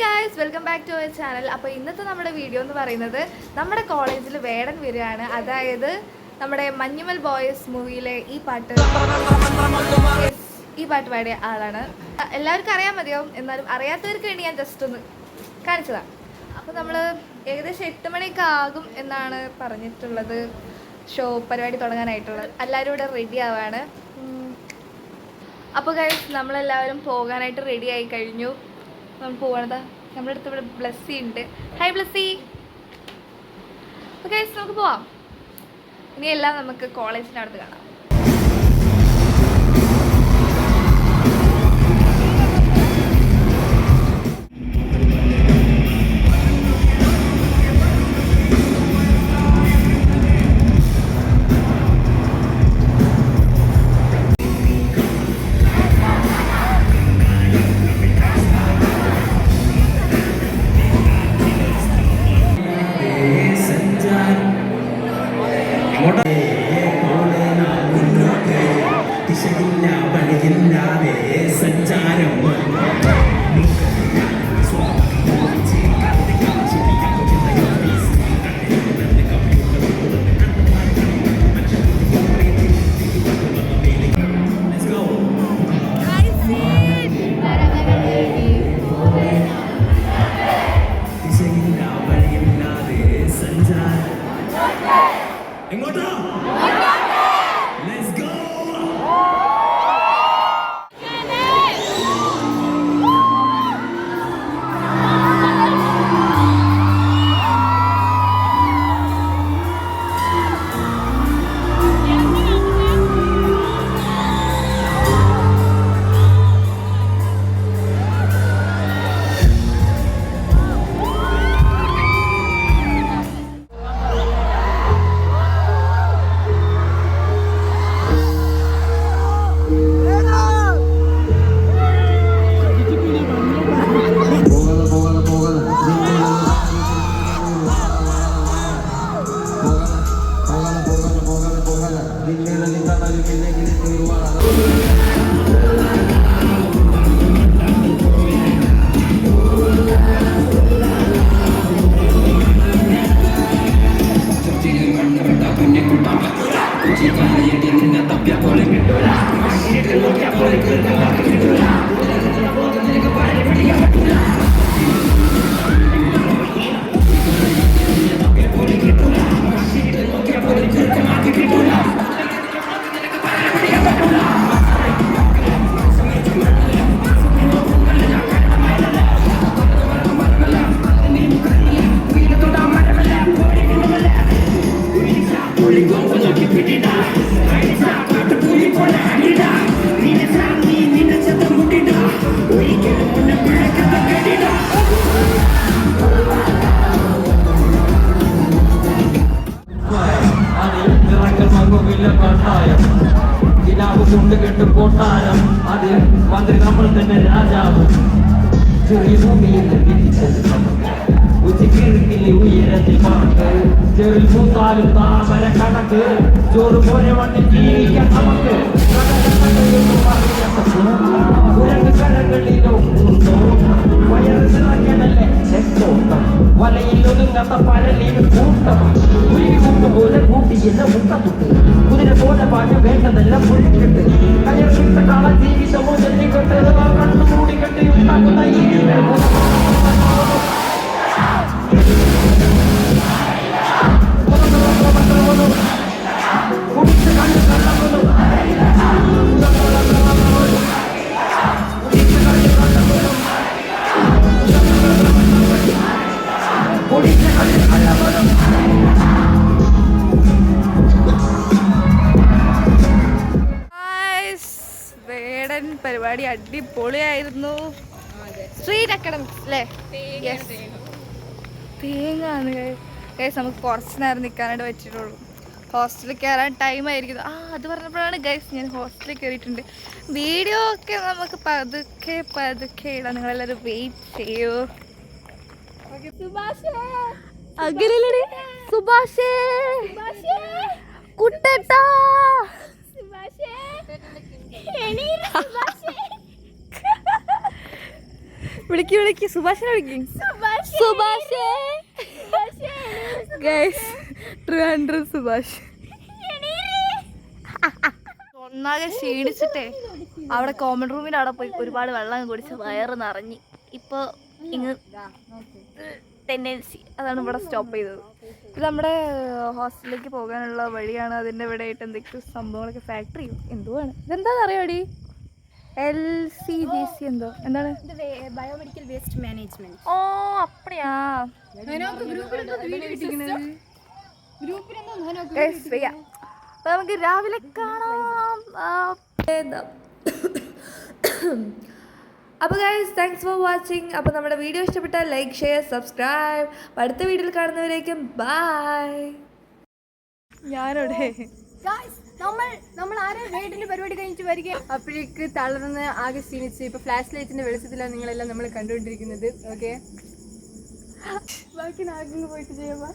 Guys, welcome back to our channel. അപ്പോൾ ഇന്നത്തെ നമ്മുടെ വീഡിയോ എന്ന് പറയുന്നത് നമ്മുടെ കോളേജിൽ വേടൻ വരികയാണ്. അതായത് നമ്മുടെ മഞ്ഞുമൽ ബോയ്സ് മൂവിയിലെ ഈ പാട്ട് പാടിയ ആളാണ്. എല്ലാവർക്കും അറിയാൻ മതിയാവും, എന്നാലും അറിയാത്തവർക്ക് വേണ്ടി ഞാൻ ജസ്റ്റ് ഒന്ന് കാണിച്ചതാണ്. അപ്പോൾ നമ്മൾ ഏകദേശം 8 മണിയൊക്കെ ആകും എന്നാണ് പറഞ്ഞിട്ടുള്ളത് ഷോ പരിപാടി തുടങ്ങാനായിട്ടുള്ളത്. എല്ലാവരും ഇവിടെ റെഡി ആവാണ്. അപ്പോൾ ഗൈസ്, നമ്മളെല്ലാവരും പോകാനായിട്ട് റെഡി ആയി കഴിഞ്ഞു. നമ്മൾ പോകണത് നമ്മുടെ അടുത്ത് ഇവിടെ ബ്ലസ്സി ഉണ്ട്. ഹായ് ബ്ലസ്സി. അപ്പോൾ ഗൈസ്, നമുക്ക് പോവാം. ഇനിയെല്ലാം നമുക്ക് കോളേജിൻ്റെ അടുത്ത് കാണാം. കൊട്ടാരം അതിൽ മന്ത്രി നമ്മൾ തന്നെ രാജാവ് ചെറിയ ഭൂമിയിൽ ഉച്ചക്കിഴക്കിലെ ഉയരത്തിൽ പറക്ക് ചെറിയ മൂത്താലും താമര കണക്ക് ചോറ് പോലെ മണ്ണിൽ ജീവിക്കാൻ നമുക്ക് കുരങ്ങ് കരകളിലോ വയറ് നിറയ്ക്കണല്ലേ രക്തോട്ടം വലയിൽ ഒതുങ്ങാത്ത പരലിന് കൂട്ടം ഉരുകി കൂട്ടുപോലെ കൂട്ടിയില്ല മുട്ടത്തുട്ട് കുതിര പോലെ പാട്ട് വേണ്ടതെല്ലാം പുള്ളിക്കെട്ട് കയറിട്ട കാള ജീവിതമോ ജല്ലിക്കെട്ട് കണ്ണു മൂടിക്കെട്ടി ഉണ്ടാക്കുന്ന ഈ കുടിച്ച് കണ്ണു കണ്ണു വേടൻ പരിപാടി അടിപൊളിയായിരുന്നു. സ്ട്രീറ്റ് അക്കാഡമിക്സ് അല്ലേ? തേങ്ങാണ് ഗൈസ്. നമുക്ക് കുറച്ച് നേരം നിൽക്കാനായിട്ട് പറ്റിയിട്ടുള്ളൂ. ഹോസ്റ്റലിൽ കയറാൻ ടൈം ആയിരിക്കുന്നു. അത് പറഞ്ഞപ്പോഴാണ് ഗൈസ് ഞാൻ ഹോസ്റ്റലിൽ കയറിയിട്ടുണ്ട്. വീഡിയോ ഒക്കെ നമുക്ക് പതുക്കെ ഇടാം. നിങ്ങളെല്ലാവരും വെയിറ്റ് ചെയ്യൂ. സുഭാഷേ കുട്ടേട്ടാ വിളിക്ക് സുഭാഷിനെ വിളിക്കും. സുഭാഷേ ഗൈസ്, ട്രിവാൻഡ്രം സുഭാഷ് ഒന്നാകെ ക്ഷീണിച്ചിട്ടേ അവിടെ കോമൺ റൂമിൻ്റെ അവിടെ പോയി ഒരുപാട് വെള്ളം കുടിച്ച് വയറ് നിറഞ്ഞ് ഇപ്പോൾ ഇങ്ങ് ടെൻഡൻസി, അതാണ് ഇവിടെ സ്റ്റോപ്പ് ചെയ്തത്. ഇത് നമ്മുടെ ഹോസ്റ്റലിലേക്ക് പോകാനുള്ള വഴിയാണ്. അതിൻ്റെ ഇവിടെ ആയിട്ട് എന്തൊക്കെയോ സംഭവങ്ങളൊക്കെ ഫാക്ടറിയോ എന്തുവാണ് ഇതെന്താണെന്ന് അറിയാടി? LCGC എന്തോ എന്താണ്? Biomedical waste management. ഓ അപ്പടിയാ. അപ്പൊ നമുക്ക് രാവിലെ കാണാം. അപ്പോൾ ഗൈസ്, താങ്ക്സ് ഫോർ വാച്ചിങ്. അപ്പോൾ നമ്മുടെ വീഡിയോ ഇഷ്ടപ്പെട്ടാൽ ലൈക്ക്, ഷെയർ, സബ്സ്ക്രൈബ്. അടുത്ത വീഡിയോയിൽ കാണുന്നവരേക്കും ബൈ. ഞാനോടെ നമ്മൾ ആരെ വീട്ടിന്റെ പരിപാടി കഴിഞ്ഞിട്ട് വരിക, അപ്പോഴേക്ക് തളർന്ന് ആകെ ക്ഷീണിച്ച് ഇപ്പൊ ഫ്ലാഷ് ലൈറ്റിന്റെ വെളിച്ചത്തിലാണ് നിങ്ങളെല്ലാം നമ്മൾ കണ്ടുകൊണ്ടിരിക്കുന്നത്. ഓക്കെ, ബാക്കി നാഗങ്ങ് പോയിട്ട് ചെയ്യാം.